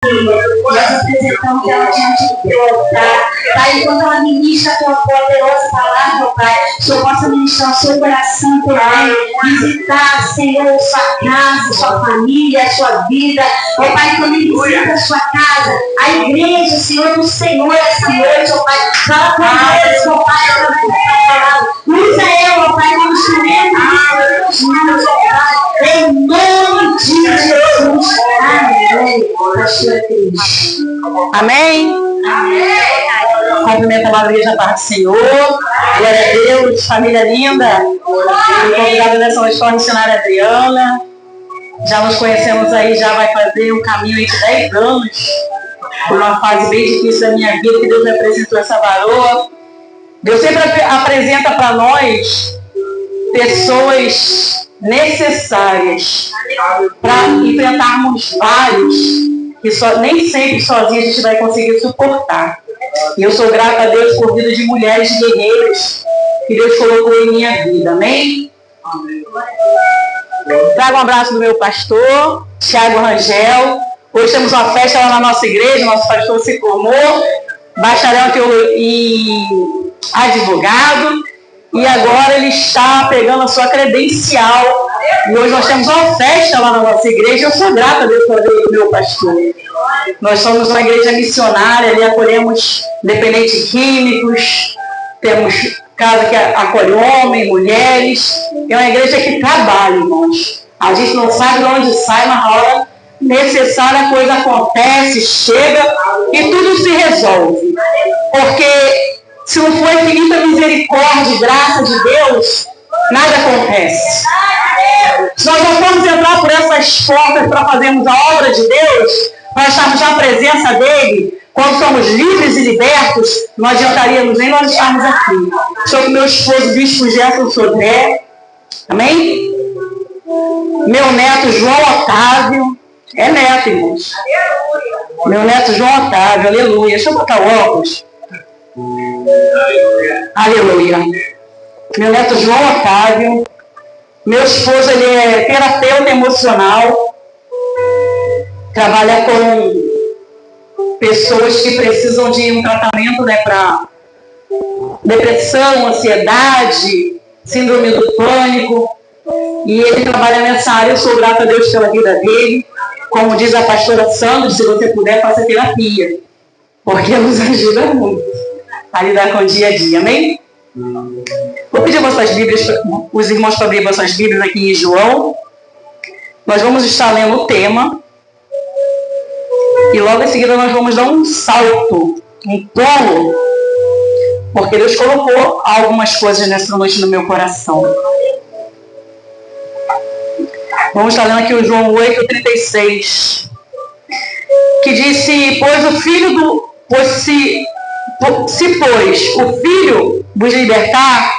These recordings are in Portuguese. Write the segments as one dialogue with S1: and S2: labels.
S1: Nós apresentamos ela diante do teu altar. Pai, enquanto ela ministra a tua poderosa palavra, Pai, o Senhor possa ministrar o seu coração também, visitar, Senhor, sua casa, sua família, a sua vida. Ó Pai, quando ele visita a sua casa, a igreja, Senhor, do Senhor, essa noite, ó Pai, fala com eles, ó Pai, através dessa palavra. Usa eu, ó Pai, como instrumento de Deus, ó Pai, em nome de Jesus. Amém.
S2: Amém? Amém. Cumprimento a igreja da paz do Senhor. Glória a Deus, família linda. Fui convidada nessa noite para a missionária Adriana. Já nos conhecemos aí, já vai fazer um caminho aí de 10 anos. Foi uma fase bem difícil da minha vida que Deus me apresentou essa varoa. Deus sempre apresenta para nós pessoas necessárias para enfrentarmos vários que nem sempre sozinhos a gente vai conseguir suportar. E eu sou grata a Deus por vida de mulheres guerreiras que Deus colocou em minha vida. Amém? Amém. Trago um abraço do meu pastor, Thiago Rangel. Hoje temos uma festa lá na nossa igreja, nosso pastor se formou, bacharel e advogado, e agora ele está pegando a sua credencial. E hoje nós temos uma festa lá na nossa igreja. Eu sou grata a Deus por Deus do meu pastor. Nós somos uma igreja missionária, ali acolhemos dependentes químicos, temos casa que acolhe homens, mulheres. É uma igreja que trabalha, irmãos. A gente não sabe de onde sai, mas na hora necessária a coisa acontece, chega e tudo se resolve. Porque se não for infinita misericórdia e graça de Deus, nada acontece. Se nós não formos entrar por essas portas para fazermos a obra de Deus, para estarmos na presença dele, quando somos livres e libertos, não adiantaríamos nem nós estarmos aqui. Sou com meu esposo, Bispo Jefferson Sodré. Amém? Meu neto João Otávio. É neto, irmãos. Meu neto João Otávio, aleluia. Deixa eu botar o óculos. Aleluia. Meu neto João Otávio. Meu esposo, ele é terapeuta emocional. Trabalha com pessoas que precisam de um tratamento, né, para depressão, ansiedade, síndrome do pânico. E ele trabalha nessa área. Eu sou grata a Deus pela vida dele. Como diz a pastora Sandra, se você puder, faça terapia, porque nos ajuda muito a lidar com o dia a dia. Amém? Vou pedir vossas Bíblias, os irmãos para abrir vossas Bíblias aqui em João. Nós vamos estar lendo o tema. E logo em seguida nós vamos dar um salto, um pulo, porque Deus colocou algumas coisas nessa noite no meu coração. Vamos estar lendo aqui o João 8:36, que disse: pois o Filho vos libertar,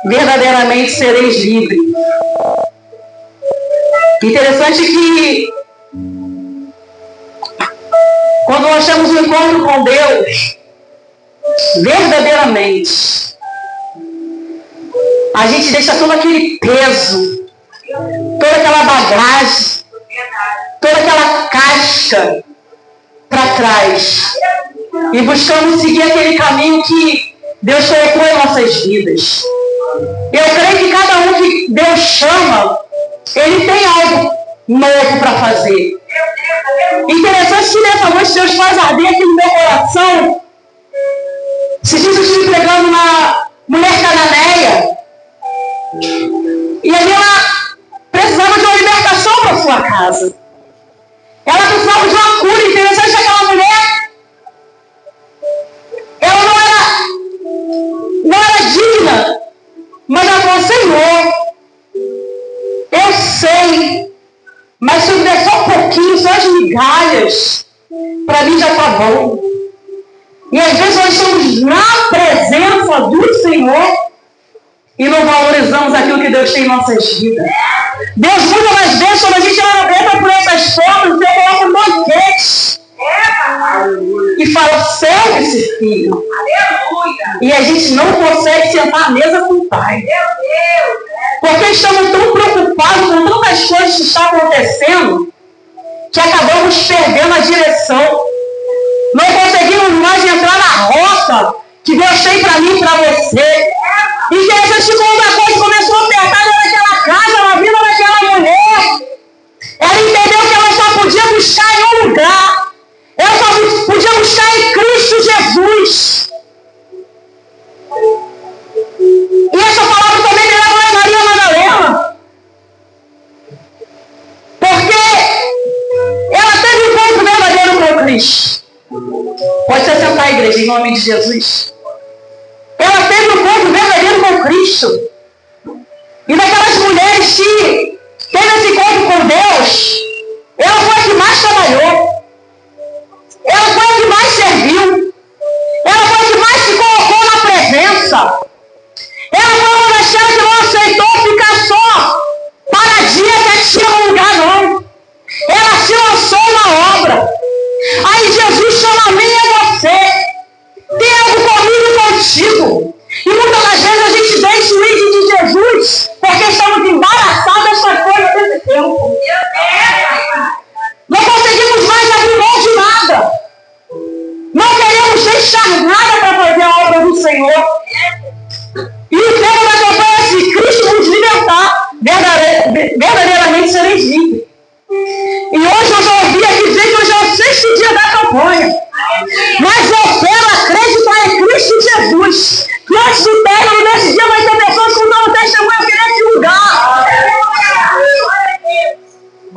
S2: verdadeiramente sereis livres. Interessante que quando nós temos um encontro com Deus, verdadeiramente, a gente deixa todo aquele peso, toda aquela bagagem, toda aquela casca para trás e buscamos seguir aquele caminho que Deus colocou em nossas vidas. Eu creio que cada um que Deus chama, ele tem algo novo para fazer. Interessante que nessa noite Deus faz arder aqui no meu coração. Se diz, eu estive pregando na mulher cananeia, e ali ela precisava de uma libertação para sua casa. Ela precisava de uma cura. Interessante que aquela mulher, ela não era digna, mas ela falou: Senhor, eu sei, mas se eu der só um pouquinho, só as migalhas, para mim já está bom. E às vezes nós estamos na presença do Senhor e não valorizamos aquilo que Deus tem em nossas vidas. Deus muda nas vezes, quando a gente entra por essas portas, Deus coloca um banquete e fala: serve esse filho. E a gente não consegue sentar à mesa com o Pai, porque estamos tão preocupados com tantas coisas que estão acontecendo, que acabamos perdendo a direção. Não conseguimos mais entrar na rota que Deus tem para mim e para você. E Jesus te conta uma coisa, começou a apertar naquela casa, na vida daquela mulher. Ela entendeu que ela só podia buscar em um lugar. Ela só podia buscar em Cristo Jesus. E essa palavra também me leva a Maria Madalena. Porque ela teve um encontro verdadeiro com Cristo. Pode se sentar, igreja, em nome de Jesus. Ela teve um encontro verdadeiro com Cristo. E daquelas mulheres que teve esse encontro com Deus, ela foi a que mais trabalhou. Ela foi a que mais serviu. Ela foi a que mais se colocou na presença. Ela foi uma daquelas que não aceitou ficar só paradinha quietinha no lugar, não. Ela se lançou na obra. Aí Jesus chama a mim e a você. Tem algo comigo e contigo. E muitas das vezes a gente deixa o ídolo de Jesus porque estamos embaraçados com as coisas desse tempo. Não conseguimos mais abrir mão de nada. Não queremos deixar nada para fazer a obra do Senhor. E o tema da campanha é assim: Cristo nos libertar, verdadeiramente sereis livres. E hoje eu já ouvi aqui dizer que hoje é o 6º dia da campanha. Mas eu quero acreditar em Cristo Jesus. Que antes do término desse dia vai ter pessoas que dão um testemunho aqui nesse lugar.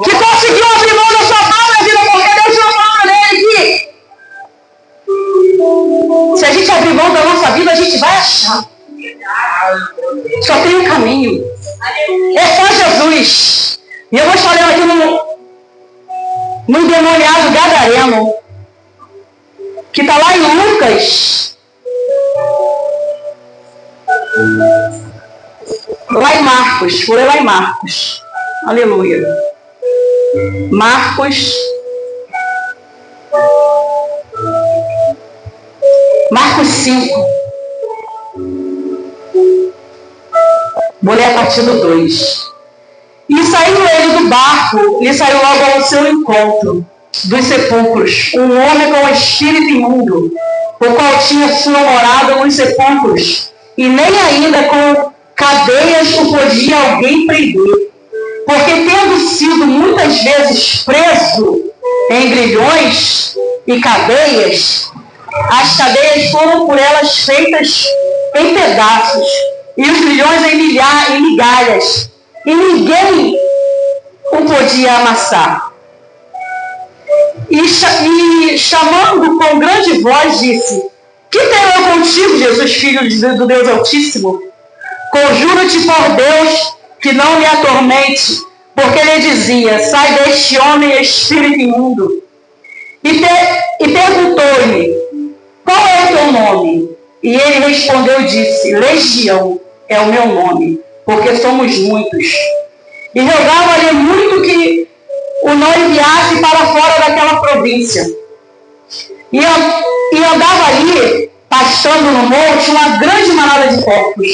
S2: Que conseguiu abrir mão da sua própria vida, porque Deus já falou nele que se a gente abrir mão da nossa vida, a gente vai achar. Só tem um caminho. É só Jesus. E eu vou estar aqui no endemoniado gadareno, que está lá em Lucas, lá em Marcos, vou ler lá em Marcos, aleluia, Marcos 5, vou ler a partir do 2. E saiu ele do barco, e saiu logo ao seu encontro dos sepulcros um homem com espírito imundo, o qual tinha sua morada nos sepulcros, e nem ainda com cadeias o podia alguém prender, porque tendo sido muitas vezes preso em grilhões e cadeias, as cadeias foram por elas feitas em pedaços, e os grilhões em migalhas, e ninguém o podia amassar. E chamando com grande voz, disse: Que tenho eu contigo, Jesus, filho do Deus Altíssimo? Conjuro-te por Deus que não me atormente, porque ele dizia: Sai deste homem, espírito imundo. E perguntou-lhe: Qual é o teu nome? E ele respondeu e disse: Legião é o meu nome, porque somos muitos. E rogava-lhe muito que o não enviasse para fora daquela província. E andava ali, pastando no monte, uma grande manada de porcos.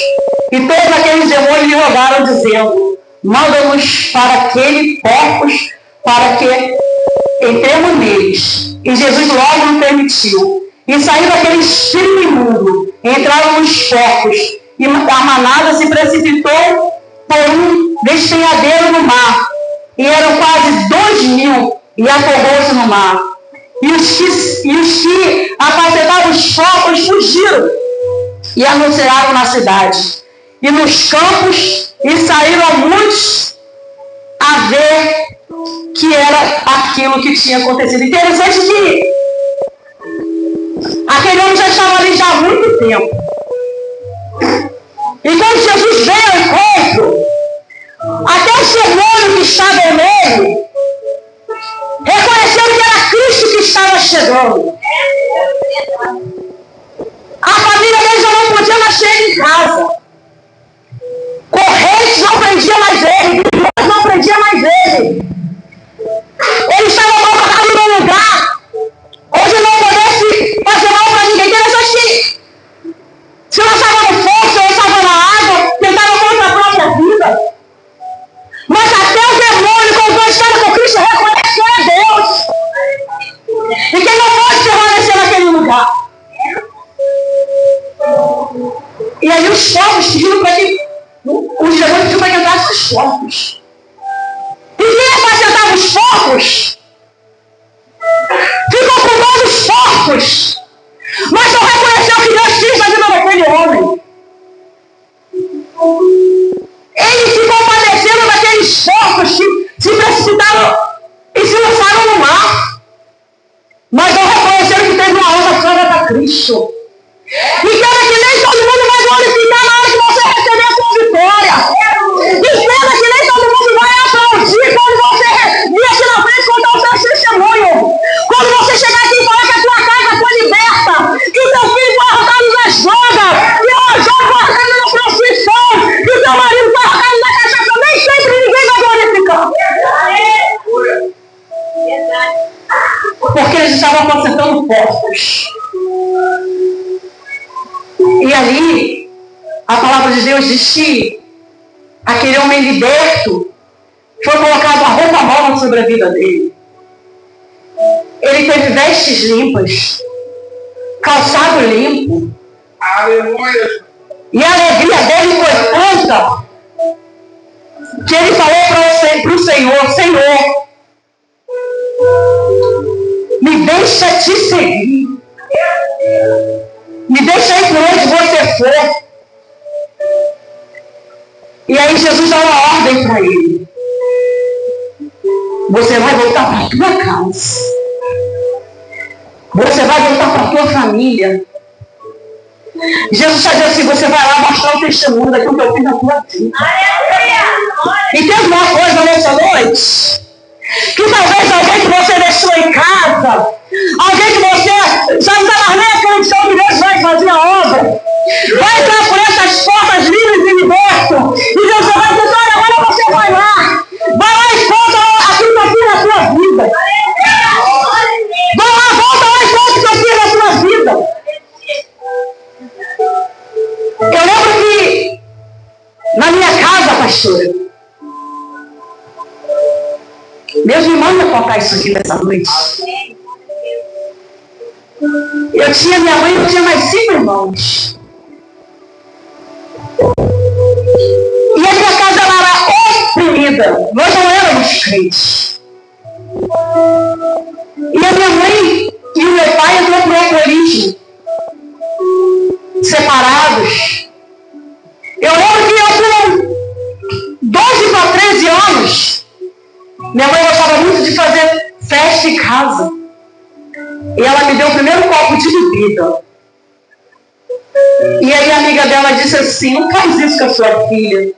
S2: E todos aqueles demônios lhe rogaram, dizendo: Manda-nos para aquele porcos, para que entremos neles. E Jesus logo o permitiu. E saindo aquele espírito imundo, entraram os porcos, e a manada se precipitou por um despenhadeiro no mar. E eram quase 2.000, e afogou-se no mar. E os que apacentavam os porcos fugiram e anunciaram na cidade e nos campos, e saíram muitos a ver que era aquilo que tinha acontecido. Interessante que aquele homem já estava ali já há muito tempo. E quando Jesus veio ao encontro, até o demônio que estava nele reconheceu que era Cristo que estava chegando. A família dele já não podia mais chegar em casa. Correntes não prendia mais ele, não prendia mais ele. Ele estava colocado num lugar onde não pudesse fazer mal para ninguém. Interessante que se lançava no fogo, se lançava na água, tentava contra a própria vida. Mas até o demônio, quando estava com Cristo, reconheceu a Deus. lugar. E aí os povos pediram para que os demônios pediram para que entrassem os porcos. E quem apacentava os porcos ficou com dor dos porcos, mas não reconheceu o que Deus fez na vida daquele homem. Ele se compadecendo daqueles porcos que se precipitaram e se lançaram no mar, mas não reconheceram que teve uma alma santa para Cristo. E quero que nem todo mundo vai glorificar na hora que você receber a sua vitória. E quero que nem todo mundo vai aplaudir quando você vir aqui na frente contar o seu testemunho. Quando você chegar aqui e falar que a tua casa foi liberta, que o teu filho foi arrancado das drogas, que o João foi arrancado da prostituição, que o teu marido foi arrancado da cachaça, nem sempre ninguém vai glorificar. Porque eles estavam apacentando porcos. E ali, a palavra de Deus diz que aquele homem liberto foi colocado a roupa nova sobre a vida dele. Ele teve vestes limpas, calçado limpo.
S3: Aleluia.
S2: E a alegria dele foi tanta que ele falou para o Senhor: Senhor, me deixa te seguir. Me deixa ir por onde você for. E aí Jesus dá uma ordem para ele: você vai voltar para a tua casa. Você vai voltar para a tua família. Jesus está dizendo assim: você vai lá mostrar o testemunho daquilo que eu fiz na tua vida. E tem uma coisa nessa noite, que talvez alguém que você deixou em casa, alguém que você já não está mais nem acreditando que Deus vai fazer a obra, vai entrar por essas portas livres e liberto, e Deus vai dizer: olha, agora você vai lá e conta aquilo que eu fiz na sua vida. Vai lá, volta lá e conta o que eu fiz na sua vida. Eu lembro que na minha casa, pastora, Deus me manda contar isso aqui nessa noite. Eu tinha minha mãe e eu tinha mais 5 irmãos. E a minha casa ela era oprimida. Nós não éramos crentes. E a minha mãe e o meu pai entrou para o alcoolismo, separados. Eu lembro que eu com 12 para 13 anos, minha mãe gostava muito de fazer festa em casa. E ela me deu o primeiro copo de bebida. E aí a amiga dela disse assim: não faz isso com a sua filha.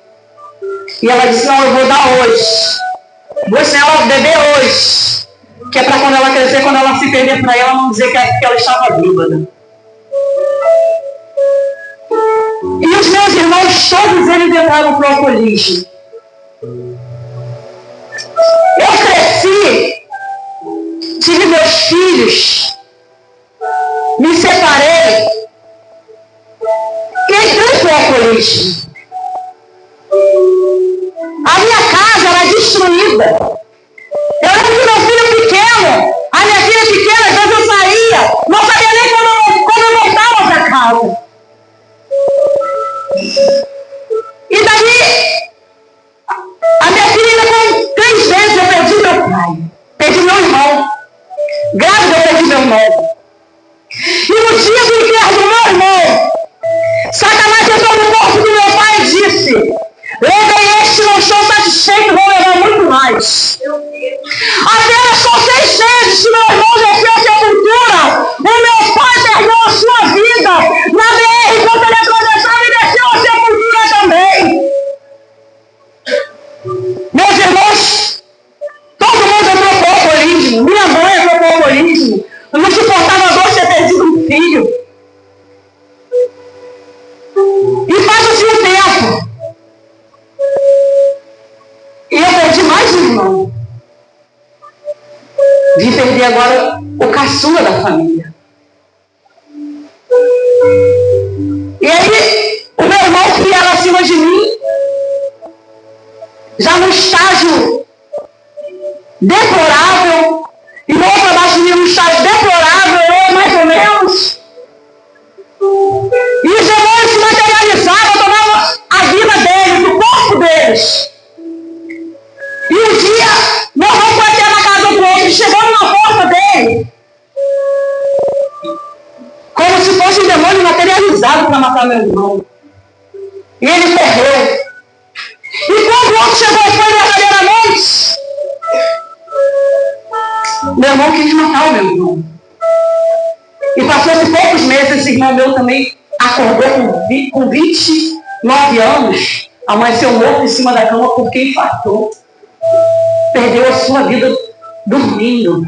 S2: E ela disse: não, eu vou dar hoje. Vou ensinar ela a beber hoje. Que é para quando ela crescer, quando ela se perder para ela, não dizer que ela estava bêbada. E os meus irmãos, todos eles entraram para o alcoolismo. Eu cresci, tive meus filhos, me separei e entrei para o alcoolismo. A minha casa era destruída. Eu lembro que meu filho pequeno, a minha filha pequena, quando eu saía, não sabia nem quando eu voltava para casa. E daí, a minha filha, com 3 vezes, eu perdi meu pai, perdi meu irmão. Grávida, eu perdi meu irmão. E no dia do enterro do meu irmão, Satanás entrou no corpo do meu pai e disse: levei este, não estou satisfeito, vou levar muito mais. Apenas com 6 meses que meu irmão desceu a sepultura, o meu pai perdeu a sua vida na BR enquanto ele atravessava e desceu a sepultura também. Meus irmãos, todo mundo entrou para o alcoolismo. Minha mãe entrou para o alcoolismo. Eu não suportava a dor de ter perdido um filho. E passa-se um tempo. E eu perdi mais um irmão. Vim perder agora o caçula da família. E aí, o meu irmão que era acima de mim, já no estágio deplorável, e o outro abaixo de mim no estágio deplorável, eu mais ou menos. idealizado para matar meu irmão. E ele correu. E quando o outro chegou e foi verdadeiramente, meu irmão quis matar o meu irmão. E passou-se poucos meses, esse irmão meu também acordou com 29 anos, amanheceu morto em cima da cama porque infartou. Perdeu a sua vida dormindo.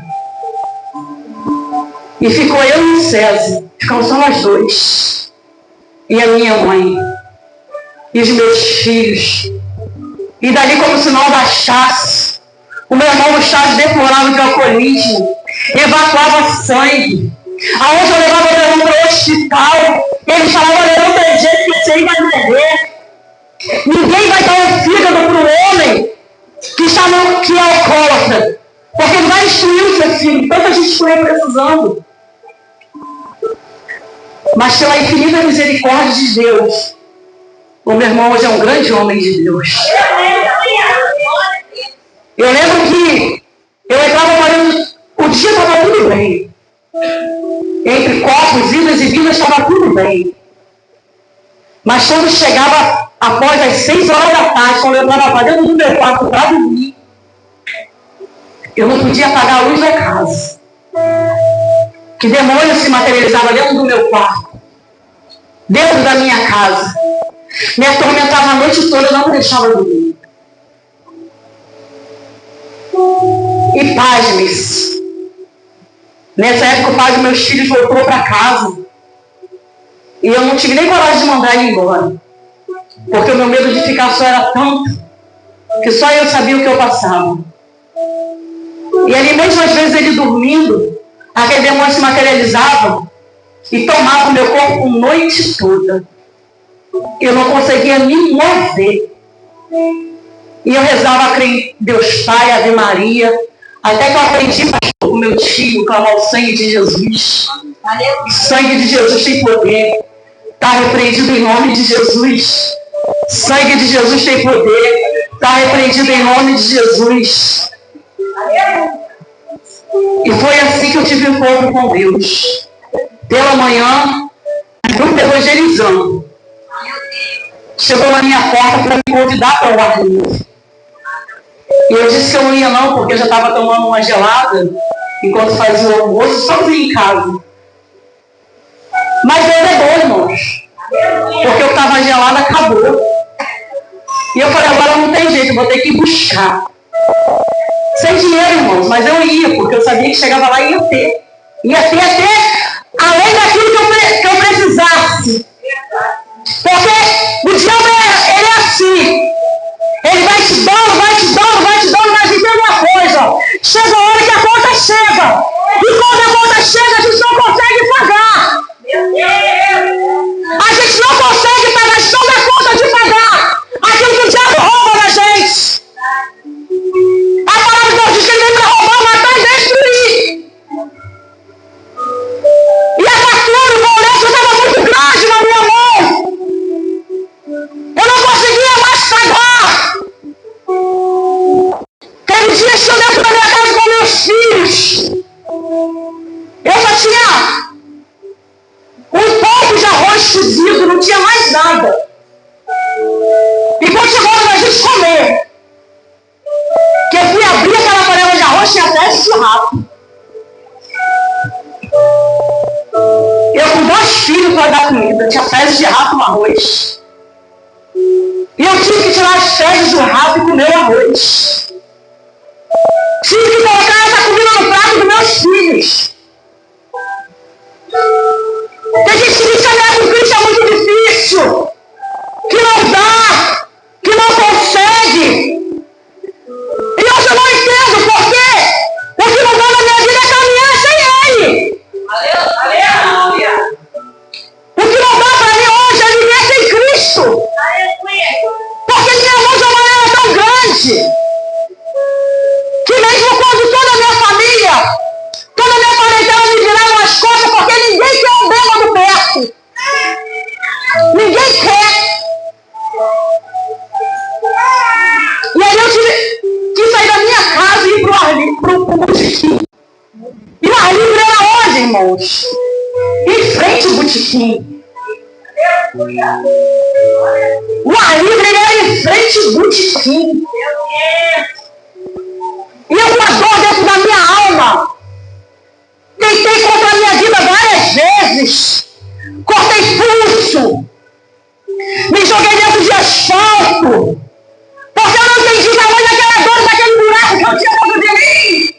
S2: E ficou eu e o César, ficamos só nós dois. E a minha mãe. E os meus filhos. E dali, como se não bastasse, o meu irmão no estágio deplorável de alcoolismo evacuava sangue. Aonde eu levava o meu irmão para o hospital, ele falava: olha, não tem jeito que você aí vai morrer. Ninguém vai dar um fígado para o homem que é alcoólatra, porque ele vai destruir o seu filho. Tanta gente foi precisando. Mas pela infinita misericórdia de Deus, o meu irmão hoje é um grande homem de Deus. Eu lembro que eu entrava fazendo, o dia estava tudo bem. Entre copos, idas e vindas, estava tudo bem. Mas quando chegava após as 6 horas da tarde, quando eu estava fazendo do meu quarto para dormir, eu não podia apagar a luz da casa. Que demônio se materializava dentro do meu quarto, dentro da minha casa. Me atormentava a noite toda, não me deixava dormir. E pasme-se. Nessa época o pai dos meus filhos voltou para casa. E eu não tive nem coragem de mandar ele embora. Porque o meu medo de ficar só era tanto que só eu sabia o que eu passava. E ali mesmo, às vezes, ele dormindo, aquele demônio se materializava e tomava o meu corpo a noite toda. Eu não conseguia me mover. E eu rezava a crer em Deus Pai, Ave Maria, até que eu aprendi com o meu tio, clamar o sangue de Jesus. O sangue de Jesus tem poder. Está repreendido em nome de Jesus. Sangue de Jesus tem poder. Está repreendido em nome de Jesus. E foi assim que eu tive um encontro com Deus. Pela manhã, grupo evangelizando. Chegou na minha porta para me convidar para o ar livre. E eu disse que eu não ia não, porque eu já estava tomando uma gelada enquanto fazia o almoço sozinho em casa. Mas Deus é bom, irmãos. Porque eu estava gelada, acabou. E eu falei: agora não tem jeito, eu vou ter que buscar. Sem dinheiro, irmãos, mas eu ia, porque eu sabia que chegava lá e ia ter. Ia ter até além daquilo que eu precisasse. Porque o diabo ele é assim. Ele vai te dando, mas entenda uma coisa. Chega a hora que a conta chega. E quando a conta chega, a gente não consegue pagar. A gente não consegue pagar, a gente não dá conta de pagar aquilo que o diabo rouba da gente. A palavra de Deus diz que ele vem para roubar, matar e destruir. E a fatura, o boleto estava muito grande na minha mão. Eu não conseguia mais pagar. Teve dias que eu dentro da minha casa com meus filhos. Eu só tinha um pouco de arroz cozido, não tinha mais nada. E quando chegou a hora da gente comer, que eu fui abrir aquela panela de arroz, tinha até churrasco. Eu com 2 filhos para dar comida, tinha fezes de rato no arroz. E eu tive que tirar as fezes do rato e comer o arroz. Tive que colocar essa comida no prato dos meus filhos. Tem gente que diz que caminhar com Cristo é muito difícil, que não dá, que não consegue. E hoje eu não entendo por quê. O que não dá na minha vida é caminhar sem Ele. Aleluia. O que não dá para mim hoje é viver sem Cristo. Porque minha luz é tão grande que mesmo quando toda a minha família, toda a minha parentela me virava as costas, porque ninguém quer um bêbado perto. Ninguém quer. E aí eu tive que sair da minha casa e ir para o ar livre, para o botequim. E o ar livre era onde, irmãos? Em frente ao botequim. O ar livre era em frente do botequim. E eu com a dor dentro da minha alma. Tentei contra a minha vida várias vezes. Cortei pulso. Me joguei dentro de asfalto. Porque eu não entendi o tamanho daquela dor, daquele buraco que eu tinha dentro de mim.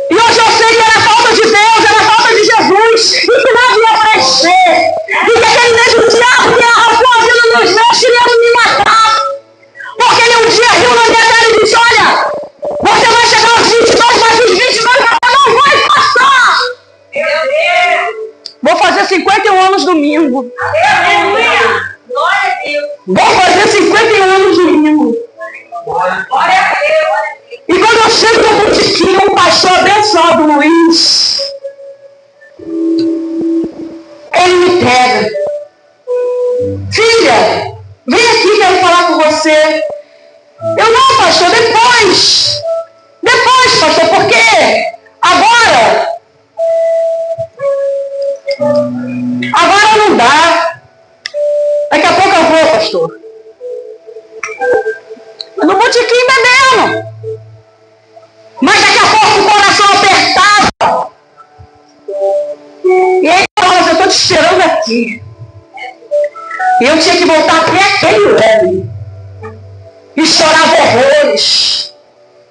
S2: E hoje eu sei que era falta de Deus, era falta de Jesus. E que não ia aparecer. E que aquele mesmo diabo que arrancou a vida dos meus queria me matar. Porque ele um dia riu na minha cara e disse, olha, você vai chegar aos 22, mas os 22 você não vai passar. Meu Deus. Vou fazer 51 anos domingo. Aleluia. Glória a Deus. Vou fazer 51 anos domingo. Glória a Deus. E quando eu chego no botequim, um pastor abençoado, Luiz, ele me pega. Filha, vem aqui, quero falar com você. Eu não, pastor, depois. Depois, pastor, por quê? Agora não dá. Daqui a pouco eu vou, pastor. No botequim bebendo. Mas daqui a pouco o coração apertava. E aí eu falava, eu estou te esperando aqui. E eu tinha que voltar até aquele homem. E chorava horrores.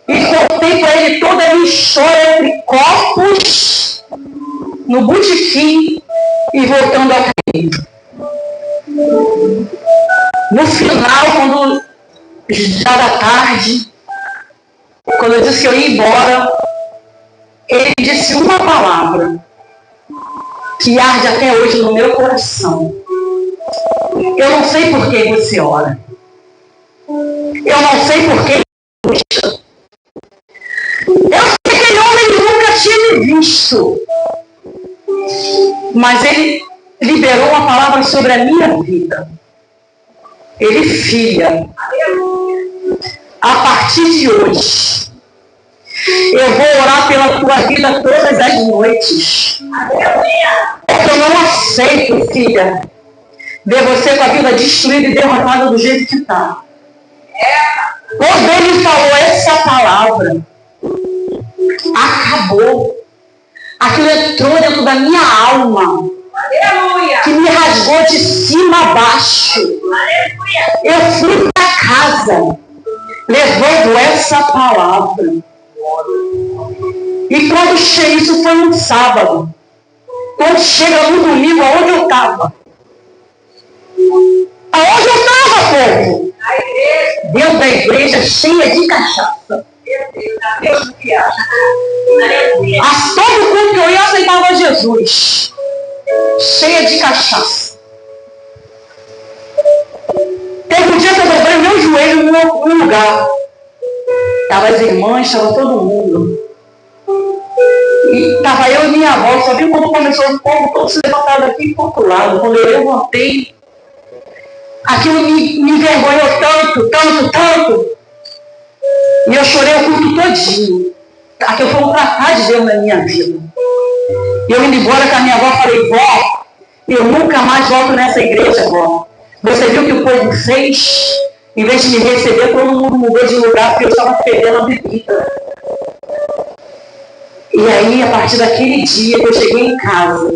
S2: E contei para ele toda a minha história entre copos, no botequim e voltando a cair. No final, quando já da tarde, quando eu disse que eu ia embora, ele disse uma palavra que arde até hoje no meu coração. Eu não sei por que você ora. Eu não sei por que busca. Eu sei que aquele homem nunca tinha me visto. Mas ele liberou uma palavra sobre a minha vida. Ele, filha, a partir de hoje, eu vou orar pela tua vida todas as noites. Porque eu não aceito, filha, ver você com a vida destruída e derrotada do jeito que está. Quando ele falou essa palavra, acabou. Aquilo entrou dentro da minha alma. Aleluia. Que me rasgou de cima a baixo. Aleluia. Eu fui para casa levando essa palavra. E quando chega, isso foi um sábado. Quando chega no domingo, aonde eu estava? Aonde eu estava, povo? Dentro da igreja cheia de cachaça. A todo mundo que eu ia aceitava Jesus. Cheia de cachaça. Teve um dia que eu dobrei meu joelho num lugar. Estavam as irmãs, estava todo mundo. E estava eu e minha avó. Só viu quando começou o povo todo se levantado aqui e para o outro lado. Quando eu levantei, aquilo me envergonhou tanto. E eu chorei o culto todinho. Aquilo foi um tratar de Deus na minha vida. E eu indo embora com a minha avó, falei, vó, eu nunca mais volto nessa igreja, vó. Você viu o que o povo fez? Em vez de me receber, todo mundo mudou de lugar porque eu estava perdendo a bebida. E aí, a partir daquele dia que eu cheguei em casa,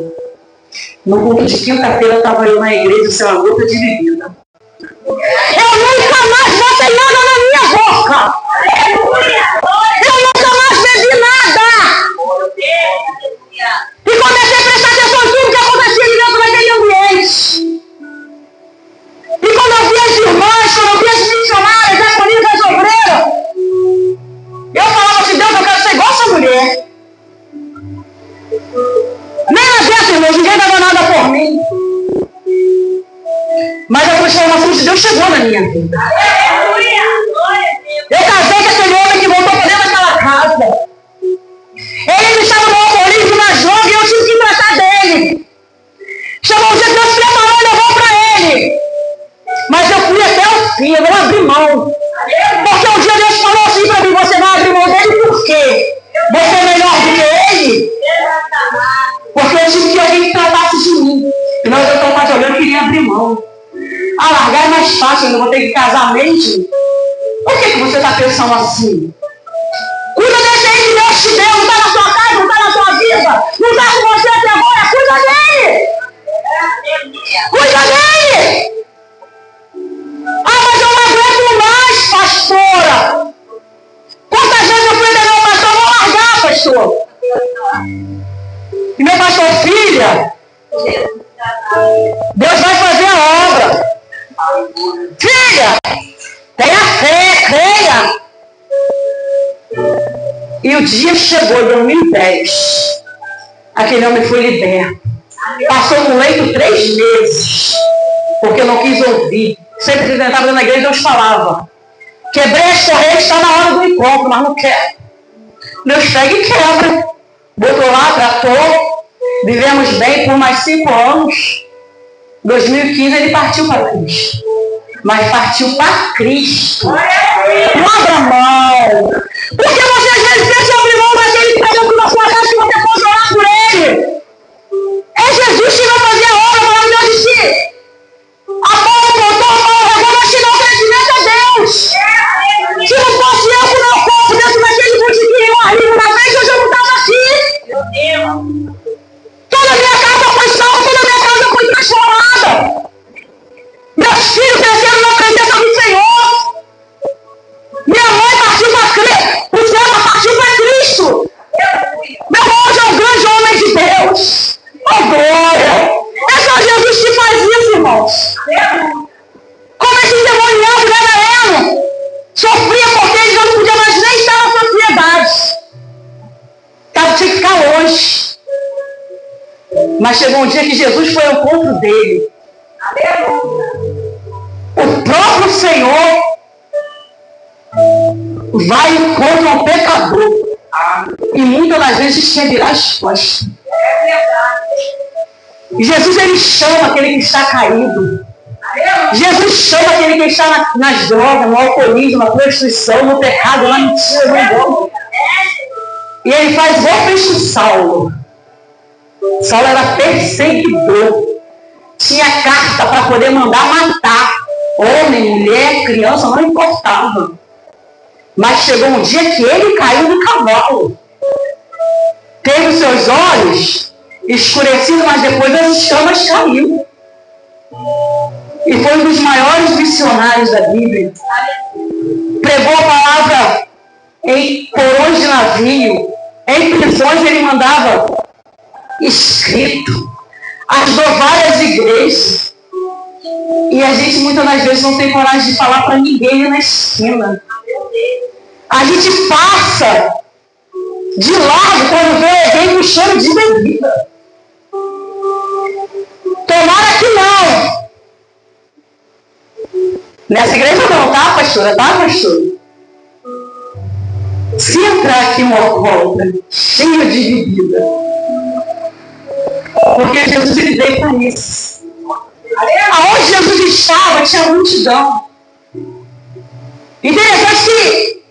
S2: no culto de quinta-feira, estava eu na igreja sem uma gota de bebida. Eu nunca mais botei nada na minha boca. Eu nunca mais bebi nada. E comecei a prestar atenção em tudo que acontecia dentro daquele ambiente. E quando eu vi as irmãs, quando eu vi as missionárias, as famílias, as obreiras, eu falava assim, Deus, eu quero ser igual essa mulher. Nem lá dentro, irmãos, ninguém dava nada por mim. Mas a transformação de Deus chegou na minha vida. Eu casei com aquele homem que voltou para dentro daquela casa. Ele me chamou no alcoolismo, na droga, e eu tive que tratar dele. Chamou um dia que Deus preparou e levou para ele. Mas eu fui até o fim, eu não abri mão. Porque um dia Deus falou assim para mim, você vai abrir mão dele por quê? Você é melhor do que ele? Porque eu tive que alguém que tratasse de mim. E nós estamos mais olhando que mais fácil, eu vou ter que casar mesmo. Por que você está pensando assim? Cuida desse aí que Deus te deu, não está na sua casa, não está na sua vida, não está com você até agora, cuida dele! Cuida dele! Ah, mas eu não aguento mais, pastora! Quantas vezes eu fui dizer, meu pastor, vou largar, pastor! E meu pastor, filha, Deus vai fazer a obra. Filha, tenha fé, creia. E o dia chegou, em 2010. Aquele homem foi liberto. Passou no leito 3 meses, porque não quis ouvir. Sempre que tentava na igreja, Deus falava. Quebrei as correntes, está na hora do encontro, mas não quer. Deus pega e quebra. Botou lá, tratou. Vivemos bem por mais 5 anos. Em 2015 ele partiu para Cristo. Mas partiu para Cristo. Não abra mão. Porque você às vezes pensa abrir mão daquele que está dentro da sua casa que você pode orar por ele. É Jesus que vai fazer a obra, pelo amor de si. A bola botou, a bola regou, mas te dá o crescimento a Deus. Se não fosse eu com o meu corpo dentro daquele botiquinho arriba na frente, eu já não estava aqui. Toda a minha casa foi salva, toda a minha casa foi transformada. Meus filhos cresceram na presença do Senhor. Minha mãe partiu para Cristo. O céu partiu para Cristo. Meu irmão hoje é um grande homem de Deus. Oh, glória! É só Jesus que faz isso, irmãos. Como esse endemoniado gadareno sofria porque ele já não podia mais nem estar na sociedade. Tinha que ficar longe. Mas chegou um dia que Jesus foi ao encontro dele. O próprio Senhor vai contra um pecador. E muitas das vezes quer virar as costas. Jesus, ele chama aquele que está caído. Jesus chama aquele que está nas drogas, no alcoolismo, na prostituição, no pecado, na mentira, no engano. E ele faz igual fez com Saulo. Saulo era perseguidor. Tinha carta para poder mandar matar. Homem, mulher, criança, não importava. Mas chegou um dia que ele caiu do cavalo. Teve os seus olhos escurecidos, mas depois as escamas caiu. E foi um dos maiores missionários da Bíblia. Pregou a palavra em porões de navio. Em prisões ele mandava escrito. Ajudou várias igrejas. E a gente muitas das vezes não tem coragem de falar para ninguém na esquina. A gente passa de lado quando vê alguém com cheiro de bebida. Tomara que não. Nessa igreja não, tá, pastora? Tá, pastor? Se entrar aqui um alcoólatra cheio de bebida, porque Jesus ele veio para isso. Aonde Jesus estava tinha multidão. Interessante que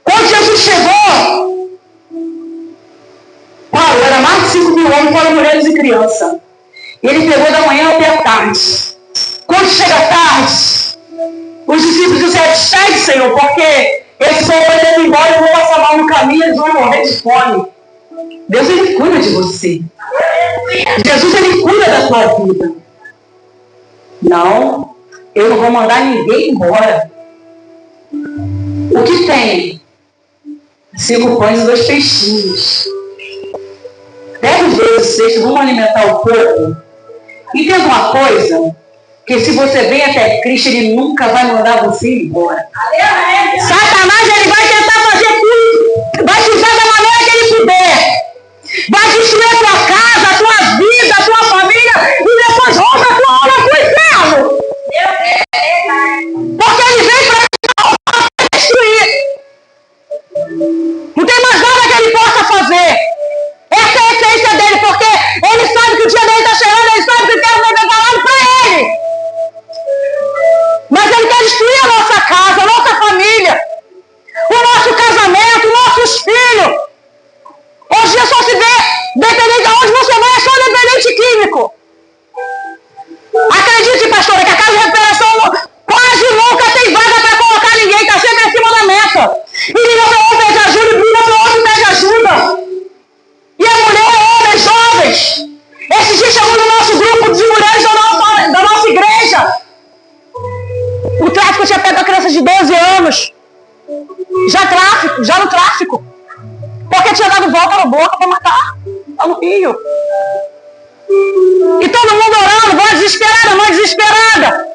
S2: quando Jesus chegou, Paulo, era mais de 5 mil homens, fora mulheres e crianças. E ele pegou da manhã até a tarde. Quando chega a tarde, os discípulos disseram, despede, Senhor, porque esse povo vai ter embora e eu vou passar mal no caminho, eles vão morrer de fome. Deus, ele cuida de você. Jesus, ele cuida da sua vida. Não, eu não vou mandar ninguém embora. O que tem? 5 pães e 2 peixinhos. 10 vezes 6, vamos alimentar o povo. Entenda uma coisa, que se você vem até Cristo, ele nunca vai mandar você embora. Satanás, ele vai tentar fazer tudo. Vai te usar da maneira que ele puder. Vai destruir a tua casa, a tua vida, a tua família, e depois volta a tua alma pro inferno. Porque ele vem para destruir. Não tem mais nada que ele possa fazer. Essa é a essência dele, porque ele sabe que o dia dele está chegando, ele sabe que o tempo vai estar falando para ele. Mas ele quer destruir a nossa casa, a nossa família, o nosso casamento, nossos filhos. mulheres. Esse dia chegou no nosso grupo de mulheres da nossa igreja. O tráfico tinha pego a criança de 12 anos. Já no tráfico. Porque tinha dado volta na boca para matar. Lá no Rio. E todo mundo orando, mãe desesperada, mãe desesperada.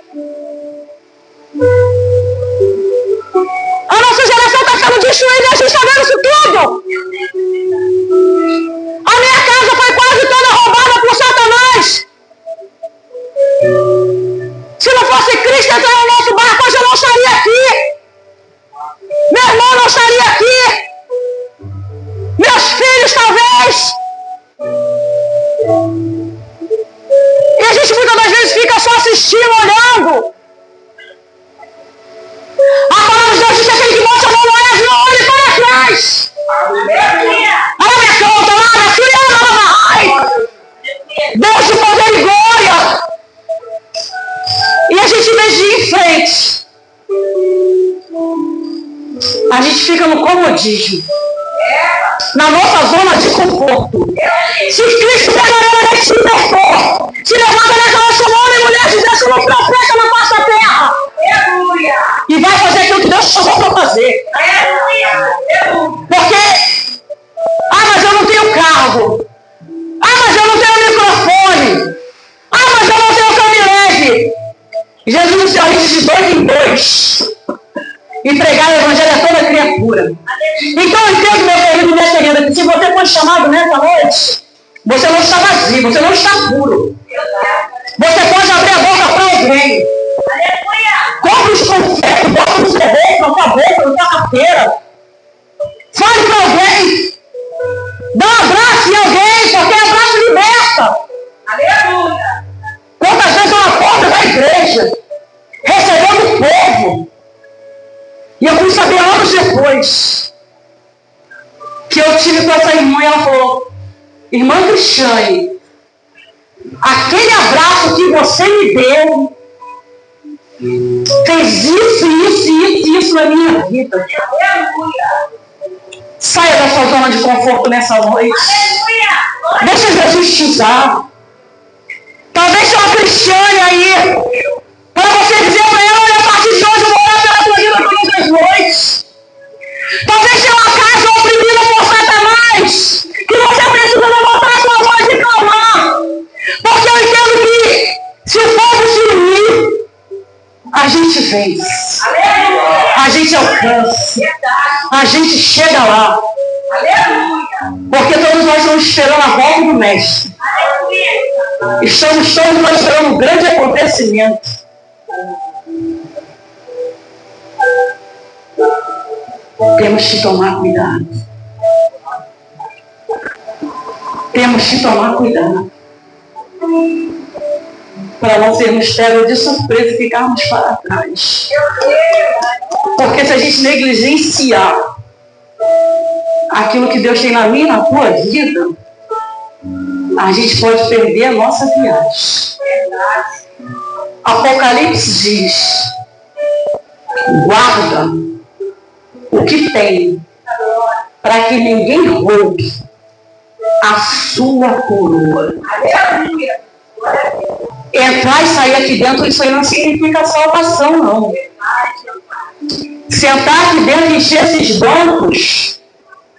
S2: A nossa geração está sendo destruída e a gente está vendo isso tudo. A minha casa foi quase toda roubada por Satanás. Se não fosse Cristo entrar no nosso barco, hoje eu não estaria aqui. Meu irmão não estaria aqui. Meus filhos, talvez. E a gente muitas das vezes fica só assistindo, olhando. A palavra de Deus diz que aquele que mostra a mão não é, não olhe para trás. Abre a conta, abre a filha, ai. Deus de poder e glória. E a gente, em vez de ir em frente, a gente fica no comodismo. Na nossa zona de conforto. Se Cristo pegar a gente se libertou, se levanta nessa nossa mão e mulher de Deus como profeta na face da terra. E vai fazer aquilo que Deus chamou para fazer. Porque, mas eu não tenho carro. Mas eu não tenho microfone. Mas eu não tenho caminhonete. Jesus disse a gente de 2 em 2. Entregar o evangelho a toda criatura. Então eu entendo, meu querido e minha querida, que se você foi chamado nessa noite, você não está vazio, você não está puro. Você pode abrir a boca para alguém. Compre os confetes, bota no cerveja, na sua boca, na sua carteira. Fale para alguém. Dá um abraço em alguém, porque abraço liberta. Aleluia. Quantas vezes eu na porta da igreja, recebendo o povo, e eu fui saber anos depois que eu tive com essa irmã e ela falou: irmã Cristiane, aquele abraço que você me deu fez isso na minha vida. Saia da sua zona de conforto nessa noite. Deixa Jesus te usar. Talvez seja uma Cristiane aí, para você dizer para ela: olha, a partir de hoje eu vou orar pela tua vida todas as noites. Talvez seja uma casa oprimida por Satanás, que você precisa levantar sua voz e clamar. Porque eu entendo que se o povo se unir, a gente vence. A gente alcança. A gente chega lá. Porque todos nós estamos esperando a volta do Mestre. Estamos todos nós esperando um grande acontecimento. Temos que tomar cuidado. Temos que tomar cuidado. Para não sermos pegos de surpresa e ficarmos para trás. Porque se a gente negligenciar aquilo que Deus tem na minha e na tua vida, a gente pode perder a nossa viagem. Apocalipse diz: guarda o que tem, para que ninguém roube a sua coroa. Entrar e sair aqui dentro, isso aí não significa salvação, não. Sentar aqui dentro e encher esses bancos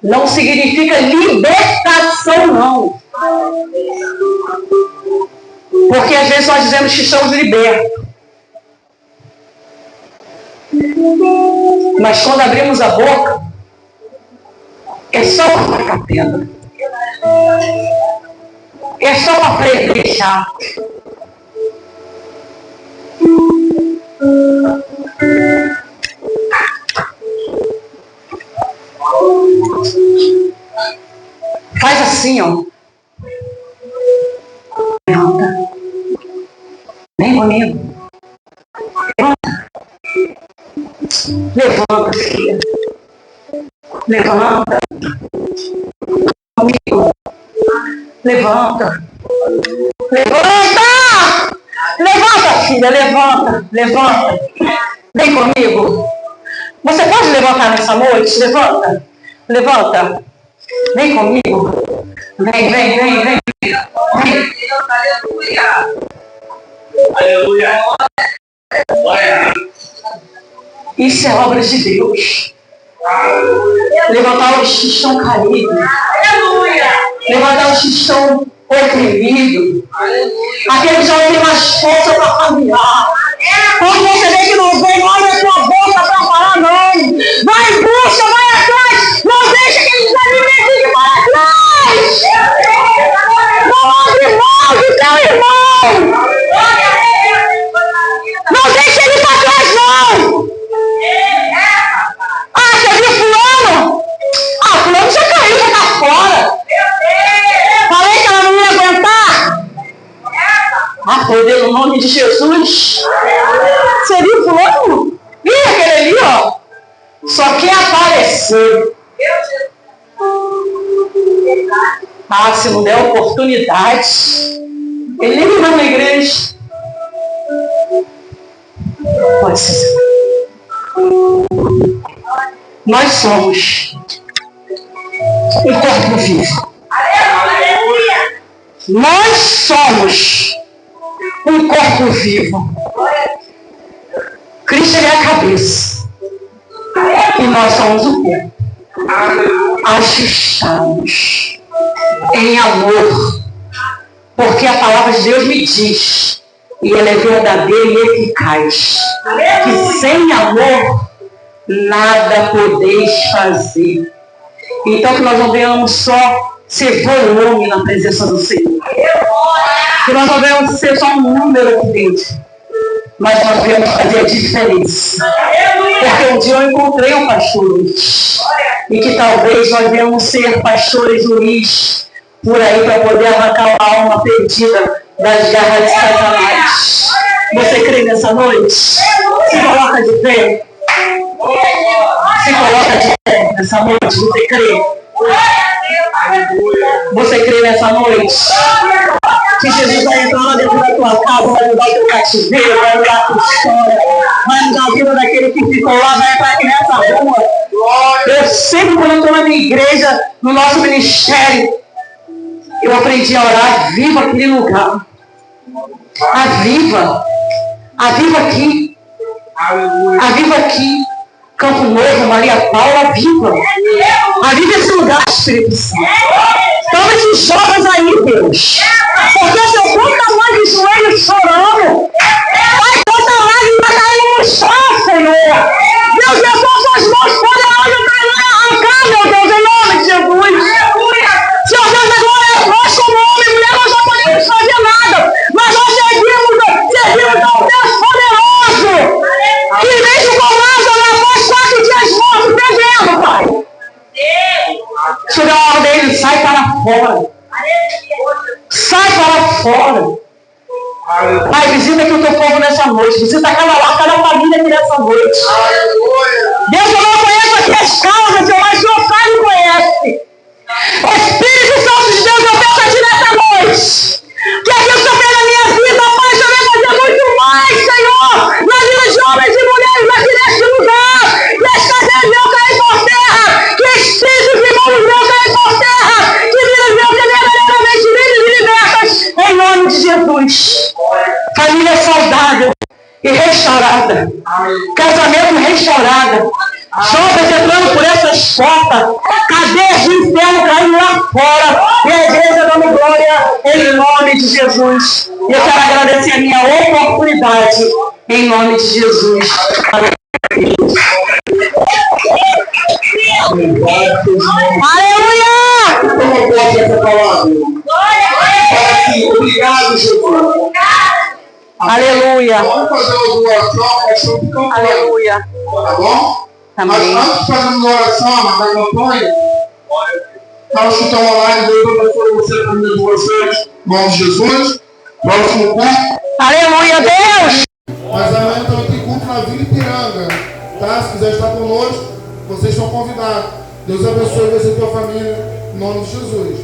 S2: não significa libertação, não. Porque às vezes nós dizemos que estamos libertos. Mas quando abrimos a boca, é só para tacar pedra. É só para pleitear. Faz assim, ó. Levanta. Vem comigo. Levanta. Levanta, filha. Levanta. Comigo. Levanta. Levanta! Levanta, filha, levanta. Levanta. Vem comigo. Você pode levantar nessa noite? Levanta. Levanta. Vem comigo. Vem, vem, vem, vem.
S3: Aleluia.
S2: Isso é obra de Deus. Levantar os que estão caídos. Levantar os que estão oprimidos. Aquele que já não tem mais força para caminhar. Quando você vê que não vem, não abre a sua boca para falar não. Vai em busca, vai atrás. Não deixa que eles alimentem para trás. Não abre mão do teu irmão. Não deixa ele para trás não. Ah, você viu fulano? Ah, fulano já caiu, já tá fora. Falei que ela não ia aguentar. Ah, poder no nome de Jesus. Você viu fulano? Ih, aquele ali, ó. Só quer aparecer. Ah, se não der oportunidade, ele nem vai na igreja. Pode ser. Nós somos um corpo vivo. Nós somos um corpo vivo. Cristo é a cabeça. E nós somos o corpo. Ajustados em amor. Porque a palavra de Deus me diz, e ela é verdadeira e eficaz, que sem amor nada podeis fazer. Então que nós não venhamos só ser volume na presença do Senhor. Que nós não venhamos ser só um número aqui dentro. Mas nós venhamos fazer a diferença. Porque um dia eu encontrei um pastor Luiz. E que talvez nós venhamos ser pastores Luiz por aí para poder arrancar uma alma perdida das garras de Satanás. Você crê nessa noite? Se coloca de pé. Se coloca de pé nessa noite. Você crê? Você crê nessa noite? Que Jesus vai entrar lá dentro da tua casa, vai mudar o teu cativeiro, vai mudar a tua história, vai mudar a vida daquele que ficou lá, vai entrar aqui nessa rua. Eu sempre, quando eu estou na minha igreja, no nosso ministério, eu aprendi a orar, viva aquele lugar. Aviva aqui. Aviva aqui. Campo Novo, Maria Paula, aviva. Aviva esse lugar, Espírito Santo. Toma esses jovens aí, Deus. Porque se eu conta mais de joelhos chorando, vai contar lágrimas caindo no chão, Senhor. Deus, eu sou suas mãos poderosas para arrancar, meu Deus, em nome de Jesus. Senhor Deus, agora nós como homem e mulher, nós não podemos fazer nada. Mas nós servimos ao Deus poderoso. Que mesmo com Lázaro, após 4 dias morto, bebendo, Pai. Chega a hora dele, sai para fora. Sai para fora. Pai, visita aqui o teu povo nessa noite. Visita cada família aqui nessa noite. Deus, eu não conheço aqui as causas, Senhor, mas o Senhor sabe e conhece. Espírito Santo de Deus, eu peço a ti nessa noite. Que aquilo que o Senhor fez na minha vida, Pai, o Senhor vai fazer muito mais, Senhor. Na vida de homens e mulheres aqui neste lugar. Que as casas meu caem por terra. Que espíritos e mãos meu caem por terra. Que vidas meu que verdadeiramente livres e libertas. Em nome de Jesus. Família saudável e restaurada. Casamento restaurado. Jovens entrando por essas portas. Cadeias do inferno caindo lá fora. E a igreja dando glória em nome de Jesus. E eu quero agradecer a minha oportunidade em nome de Jesus. Aleluia!
S3: Como pode essa palavra? Obrigado, Jesus.
S2: Aleluia.
S3: Vamos fazer uma oração,
S2: Aleluia.
S3: Tá bom? Mas antes de fazer uma oração, na campanha, nós que estamos online, Deus abençoe você, a família de vocês, em nome de Jesus. Próximo culto.
S2: Aleluia, Deus!
S3: Mas amanhã estamos aqui culto na Vila Ipiranga, tá? Se quiser estar conosco, vocês estão convidados. Deus abençoe você e a tua família, em nome de Jesus.